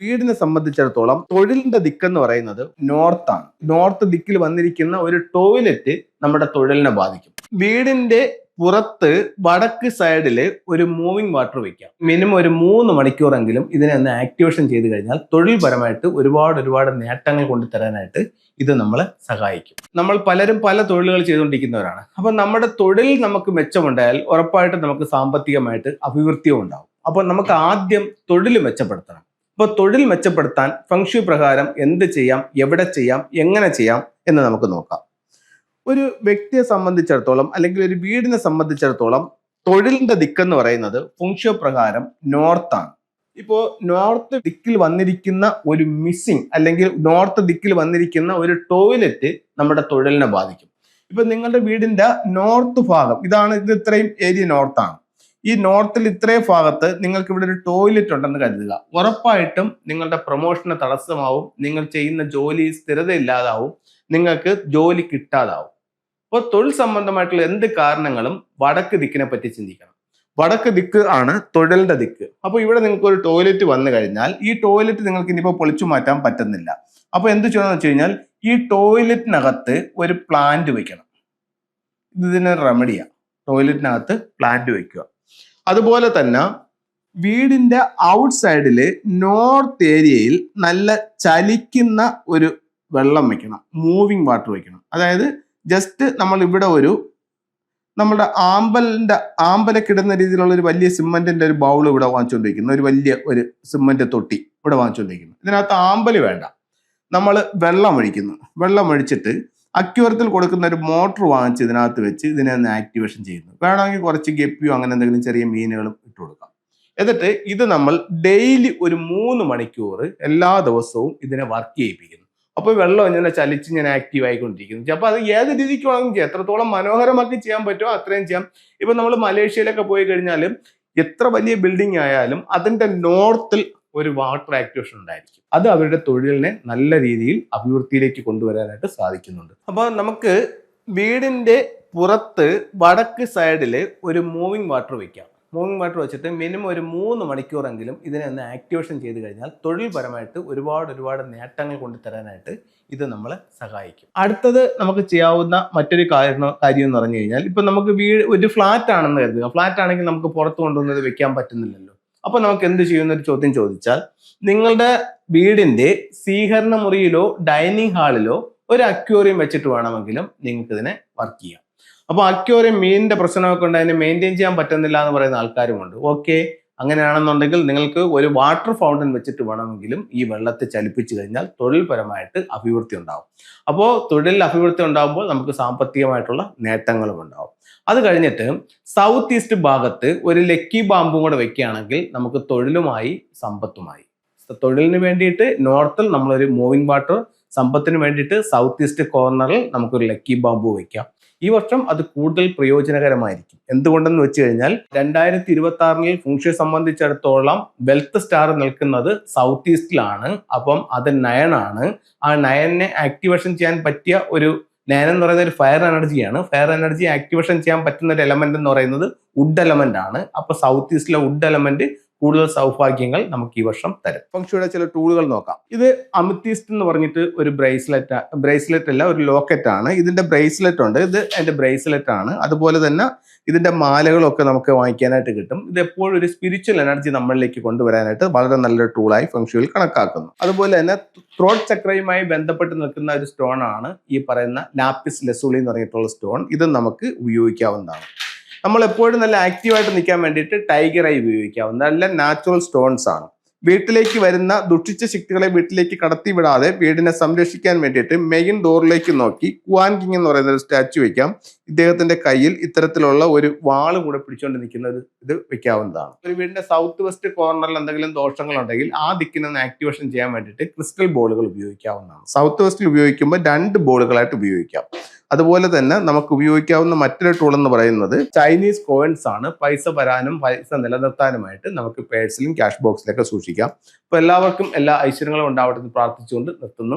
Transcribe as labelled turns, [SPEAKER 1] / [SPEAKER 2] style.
[SPEAKER 1] വീടിനെ സംബന്ധിച്ചിടത്തോളം തൊഴിലിന്റെ ദിക്കെന്ന് പറയുന്നത് നോർത്താണ്. നോർത്ത് ദിക്കിൽ വന്നിരിക്കുന്ന ഒരു ടോയ്ലറ്റ് നമ്മുടെ തൊഴിലിനെ ബാധിക്കും. വീടിന്റെ പുറത്ത് വടക്ക് സൈഡിൽ ഒരു മൂവിംഗ് വാട്ടർ വെക്കാം. മിനിമം ഒരു 3 മണിക്കൂറെങ്കിലും ഇതിനെ ഒന്ന് ആക്ടിവേഷൻ ചെയ്ത് കഴിഞ്ഞാൽ തൊഴിൽപരമായിട്ട് ഒരുപാട് നേട്ടങ്ങൾ കൊണ്ടുതരാനായിട്ട് ഇത് നമ്മളെ സഹായിക്കും. നമ്മൾ പലരും പല തൊഴിലുകൾ ചെയ്തുകൊണ്ടിരിക്കുന്നവരാണ്. അപ്പൊ നമ്മുടെ തൊഴിൽ നമുക്ക് മെച്ചമുണ്ടായാൽ ഉറപ്പായിട്ടും നമുക്ക് സാമ്പത്തികമായിട്ട് അഭിവൃദ്ധിയും ഉണ്ടാവും. അപ്പോൾ നമുക്ക് ആദ്യം തൊഴിൽ മെച്ചപ്പെടുത്തണം. അപ്പോൾ തൊഴിൽ മെച്ചപ്പെടുത്താൻ ഫെങ്ഷുയി പ്രകാരം എന്ത് ചെയ്യാം, എവിടെ ചെയ്യാം, എങ്ങനെ ചെയ്യാം എന്ന് നമുക്ക് നോക്കാം. ഒരു വ്യക്തിയെ സംബന്ധിച്ചിടത്തോളം അല്ലെങ്കിൽ ഒരു വീടിനെ സംബന്ധിച്ചിടത്തോളം തൊഴിലിന്റെ ദിക്കെന്ന് പറയുന്നത് ഫെങ്ഷുയി പ്രകാരം നോർത്താണ്. ഇപ്പോൾ നോർത്ത് ദിക്കിൽ വന്നിരിക്കുന്ന ഒരു മിസ്സിംഗ് അല്ലെങ്കിൽ നോർത്ത് ദിക്കിൽ വന്നിരിക്കുന്ന ഒരു ടോയ്ലറ്റ് നമ്മുടെ തൊഴിലിനെ ബാധിക്കും. ഇപ്പൊ നിങ്ങളുടെ വീടിന്റെ നോർത്ത് ഭാഗം ഇത് ഇത്രയും ഏരിയ നോർത്താണ്. ഈ നോർത്തിൽ ഇത്രയും ഭാഗത്ത് നിങ്ങൾക്ക് ഇവിടെ ഒരു ടോയ്ലറ്റ് ഉണ്ടെന്ന് കരുതുക. ഉറപ്പായിട്ടും നിങ്ങളുടെ പ്രൊമോഷന് തടസ്സമാവും, നിങ്ങൾ ചെയ്യുന്ന ജോലി സ്ഥിരതയില്ലാതാവും, നിങ്ങൾക്ക് ജോലി കിട്ടാതാവും. അപ്പോൾ തൊഴിൽ സംബന്ധമായിട്ടുള്ള എന്ത് കാരണങ്ങളും വടക്ക് ദിക്കിനെ പറ്റി ചിന്തിക്കണം. വടക്ക് ദിക്ക് ആണ് തൊഴിലിന്റെ ദിക്ക്. അപ്പോൾ ഇവിടെ നിങ്ങൾക്ക് ഒരു ടോയ്ലറ്റ് വന്നു കഴിഞ്ഞാൽ ഈ ടോയ്ലറ്റ് നിങ്ങൾക്ക് ഇനിയിപ്പോൾ പൊളിച്ചു മാറ്റാൻ പറ്റുന്നില്ല. അപ്പോൾ എന്ത് ചെയ്യണമെന്ന് വെച്ച് കഴിഞ്ഞാൽ ഈ ടോയ്ലറ്റിനകത്ത് ഒരു പ്ലാന്റ് വെക്കണം. ഇതിന് റെമഡിയാണ്. ടോയ്ലറ്റിനകത്ത് പ്ലാന്റ് വെക്കുക. അതുപോലെ തന്നെ വീടിന്റെ ഔട്ട് സൈഡില് നോർത്ത് ഏരിയയിൽ നല്ല ചലിക്കുന്ന ഒരു വെള്ളം വെക്കണം, മൂവിങ് വാട്ടർ വെക്കണം. അതായത് ജസ്റ്റ് നമ്മൾ ഇവിടെ നമ്മുടെ ആമ്പലൊക്കെ ഇടുന്ന രീതിയിലുള്ള ഒരു വലിയ സിമെന്റിന്റെ ഒരു ബൗൾ ഇവിടെ വാങ്ങിച്ചുകൊണ്ടിരിക്കുന്നു, ഒരു വലിയ ഒരു സിമെന്റ് തൊട്ടി ഇവിടെ വാങ്ങിച്ചുകൊണ്ടിരിക്കുന്നു. ഇതിനകത്ത് ആമ്പല് വേണ്ട, നമ്മൾ വെള്ളം ഒഴിച്ചിട്ട് അക്യൂറത്തിൽ കൊടുക്കുന്ന ഒരു മോട്ടർ വാങ്ങിച്ച് ഇതിനകത്ത് വെച്ച് ഇതിനെ ഒന്ന് ആക്ടിവേഷൻ ചെയ്യുന്നു. വേണമെങ്കിൽ കുറച്ച് ഗപ്പിയോ അങ്ങനെ എന്തെങ്കിലും ചെറിയ മീനുകളും ഇട്ട് കൊടുക്കാം. എന്നിട്ട് ഇത് നമ്മൾ ഡെയിലി ഒരു 3 മണിക്കൂർ എല്ലാ ദിവസവും ഇതിനെ വർക്ക് ചെയ്യിപ്പിക്കുന്നു. അപ്പോൾ വെള്ളം ഇങ്ങനെ ചലിച്ച് ഇങ്ങനെ ആക്റ്റീവ് ആയിക്കൊണ്ടിരിക്കുന്നു. അപ്പോൾ അത് ഏത് രീതിക്ക് വേണമെങ്കിൽ ചെയ്യാം, എത്രത്തോളം മനോഹരമാക്കി ചെയ്യാൻ പറ്റുമോ അത്രയും ചെയ്യാം. ഇപ്പൊ നമ്മൾ മലേഷ്യയിലൊക്കെ പോയി കഴിഞ്ഞാലും എത്ര വലിയ ബിൽഡിംഗ് ആയാലും അതിന്റെ നോർത്തിൽ ഒരു വാട്ടർ ആക്ടിവേഷൻ ഉണ്ടായിരിക്കും. അത് അവരുടെ തൊഴിലിനെ നല്ല രീതിയിൽ അഭിവൃദ്ധിയിലേക്ക് കൊണ്ടുവരാനായിട്ട് സാധിക്കുന്നുണ്ട്. അപ്പോൾ നമുക്ക് വീടിന്റെ പുറത്ത് വടക്ക് സൈഡിൽ ഒരു മൂവിംഗ് വാട്ടർ വെക്കാം. മൂവിംഗ് വാട്ടർ വെച്ചിട്ട് മിനിമം ഒരു 3 മണിക്കൂറെങ്കിലും ഇതിനെ ഒന്ന് ആക്ടിവേഷൻ ചെയ്ത് കഴിഞ്ഞാൽ തൊഴിൽപരമായിട്ട് ഒരുപാട് നേട്ടങ്ങൾ കൊണ്ടുതരാനായിട്ട് ഇത് നമ്മളെ സഹായിക്കും. അടുത്തത് നമുക്ക് ചെയ്യാവുന്ന മറ്റൊരു കാര്യം എന്ന് പറഞ്ഞു കഴിഞ്ഞാൽ ഇപ്പൊ നമുക്ക് ഒരു ഫ്ലാറ്റ് ആണെന്ന് കരുതുക. ഫ്ലാറ്റ് ആണെങ്കിൽ നമുക്ക് പുറത്ത് കൊണ്ടുവന്നത് വെക്കാൻ പറ്റുന്നില്ലല്ലോ. അപ്പൊ നമുക്ക് എന്ത് ചെയ്യുന്നൊരു ചോദ്യം ചോദിച്ചാൽ, നിങ്ങളുടെ വീടിന്റെ സ്വീകരണ മുറിയിലോ ഡൈനിങ് ഹാളിലോ ഒരു അക്വേറിയം വെച്ചിട്ട് വേണമെങ്കിലും നിങ്ങൾക്ക് ഇതിനെ വർക്ക് ചെയ്യാം. അപ്പൊ അക്വേറിയം മീനിന്റെ പ്രശ്നമൊക്കെ ഉണ്ട്, അതിനെ മെയിൻറ്റെയിൻ ചെയ്യാൻ പറ്റുന്നില്ല എന്ന് പറയുന്ന ആൾക്കാരുമുണ്ട്. ഓക്കെ, അങ്ങനെയാണെന്നുണ്ടെങ്കിൽ നിങ്ങൾക്ക് ഒരു വാട്ടർ ഫൗണ്ടൻ വെച്ചിട്ട് വേണമെങ്കിലും ഈ വെള്ളത്തെ ചലിപ്പിച്ചു കഴിഞ്ഞാൽ തൊഴിൽപരമായിട്ട് അഭിവൃദ്ധി ഉണ്ടാവും. അപ്പോൾ തൊഴിലിൽ അഭിവൃദ്ധി ഉണ്ടാകുമ്പോൾ നമുക്ക് സാമ്പത്തികമായിട്ടുള്ള നേട്ടങ്ങളും ഉണ്ടാവും. അത് കഴിഞ്ഞിട്ട് സൗത്ത് ഈസ്റ്റ് ഭാഗത്ത് ഒരു ലക്കി ബാമ്പും കൂടെ വെക്കുകയാണെങ്കിൽ നമുക്ക് തൊഴിലുമായി സമ്പത്തുമായി. തൊഴിലിന് വേണ്ടിയിട്ട് നോർത്തിൽ നമ്മളൊരു മൂവിംഗ് വാട്ടർ, സമ്പത്തിന് വേണ്ടിയിട്ട് സൗത്ത് ഈസ്റ്റ് കോർണറിൽ നമുക്കൊരു ലക്കി ബാമ്പു വെക്കാം. ഈ വർഷം അത് കൂടുതൽ പ്രയോജനകരമായിരിക്കും. എന്തുകൊണ്ടെന്ന് വെച്ച് കഴിഞ്ഞാൽ 2026 ഫെങ്ഷുയി സംബന്ധിച്ചിടത്തോളം വെൽത്ത് സ്റ്റാർ നിൽക്കുന്നത് സൗത്ത് ഈസ്റ്റിലാണ്. അപ്പം അത് 9 ആണ്. ആ 9നെ ആക്ടിവേഷൻ ചെയ്യാൻ പറ്റിയ ഒരു 9 എന്ന് പറയുന്നത് ഒരു ഫയർ എനർജിയാണ്. ഫയർ എനർജി ആക്ടിവേഷൻ ചെയ്യാൻ പറ്റുന്ന ഒരു എലമെന്റ് എന്ന് പറയുന്നത് വുഡ് എലമെന്റ് ആണ്. അപ്പൊ സൗത്ത് ഈസ്റ്റിലെ വുഡ് എലമെന്റ് കൂടുതൽ സൗഭാഗ്യങ്ങൾ നമുക്ക് ഈ വർഷം തരും. ഫെങ്ഷുയിയുടെ ചില ടൂളുകൾ നോക്കാം. ഇത് അമിത്തിസ്റ്റ് എന്ന് പറഞ്ഞിട്ട് ഒരു ബ്രേസ്ലെറ്റ് അല്ല, ഒരു ലോക്കറ്റ് ആണ്. ഇതിന്റെ ബ്രേസ്ലെറ്റ് ഉണ്ട്, ഇത് എന്റെ ബ്രേസ്ലെറ്റ് ആണ്. അതുപോലെ തന്നെ ഇതിന്റെ മാലകളൊക്കെ നമുക്ക് വാങ്ങിക്കാനായിട്ട് കിട്ടും. ഇത് എപ്പോഴും ഒരു സ്പിരിച്വൽ എനർജി നമ്മളിലേക്ക് കൊണ്ടുവരാനായിട്ട് വളരെ നല്ലൊരു ടൂളായി ഫെങ്ഷുയിൽ കണക്കാക്കുന്നു. അതുപോലെ തന്നെ ത്രോട്ട് ചക്രയുമായി ബന്ധപ്പെട്ട് നിൽക്കുന്ന ഒരു സ്റ്റോൺ ആണ് ഈ പറയുന്ന ലാപ്പിസ് ലസൂളി എന്ന് പറഞ്ഞിട്ടുള്ള സ്റ്റോൺ. ഇത് നമുക്ക് ഉപയോഗിക്കാവുന്നതാണ്. നമ്മൾ എപ്പോഴും നല്ല ആക്റ്റീവായിട്ട് നിൽക്കാൻ വേണ്ടിയിട്ട് ടൈഗർ ഐ ഉപയോഗിക്കാവുന്ന നല്ല നാച്ചുറൽ സ്റ്റോൺസ് ആണ്. വീട്ടിലേക്ക് വരുന്ന ദുഷിച്ച ശക്തികളെ വീട്ടിലേക്ക് കടത്തി വിടാതെ വീടിനെ സംരക്ഷിക്കാൻ വേണ്ടിയിട്ട് മെയിൻ ഡോറിലേക്ക് നോക്കി ക്വാൻ കിങ് എന്ന് പറയുന്ന ഒരു സ്റ്റാച്ചു വെക്കാം. ഇദ്ദേഹത്തിന്റെ കയ്യിൽ ഇത്തരത്തിലുള്ള ഒരു വാള് കൂടെ പിടിച്ചുകൊണ്ട് നിൽക്കുന്ന ഒരു ഇത് വെക്കാവുന്നതാണ്. ഒരു വീടിന്റെ സൗത്ത് വെസ്റ്റ് കോർണറിൽ എന്തെങ്കിലും ദോഷങ്ങൾ ഉണ്ടെങ്കിൽ ആ ദിക്കിനൊന്ന് ആക്ടിവേഷൻ ചെയ്യാൻ വേണ്ടിയിട്ട് ക്രിസ്റ്റൽ ബോളുകൾ ഉപയോഗിക്കാവുന്നതാണ്. സൗത്ത് വെസ്റ്റിൽ ഉപയോഗിക്കുമ്പോൾ 2 ബോളുകളായിട്ട് ഉപയോഗിക്കാം. അതുപോലെ തന്നെ നമുക്ക് ഉപയോഗിക്കാവുന്ന മറ്റൊരു ടൂൾ എന്ന് പറയുന്നത് ചൈനീസ് കോയിൻസ് ആണ്. പൈസ വരാനും പൈസ നിലനിർത്താനുമായിട്ട് നമുക്ക് പേഴ്സിലും ക്യാഷ് ബോക്സിലൊക്കെ സൂക്ഷിക്കാം. അപ്പോൾ എല്ലാവർക്കും എല്ലാ ഐശ്വര്യങ്ങളും ഉണ്ടാവട്ടെ എന്ന് പ്രാർത്ഥിച്ചുകൊണ്ട് നിർത്തുന്നു.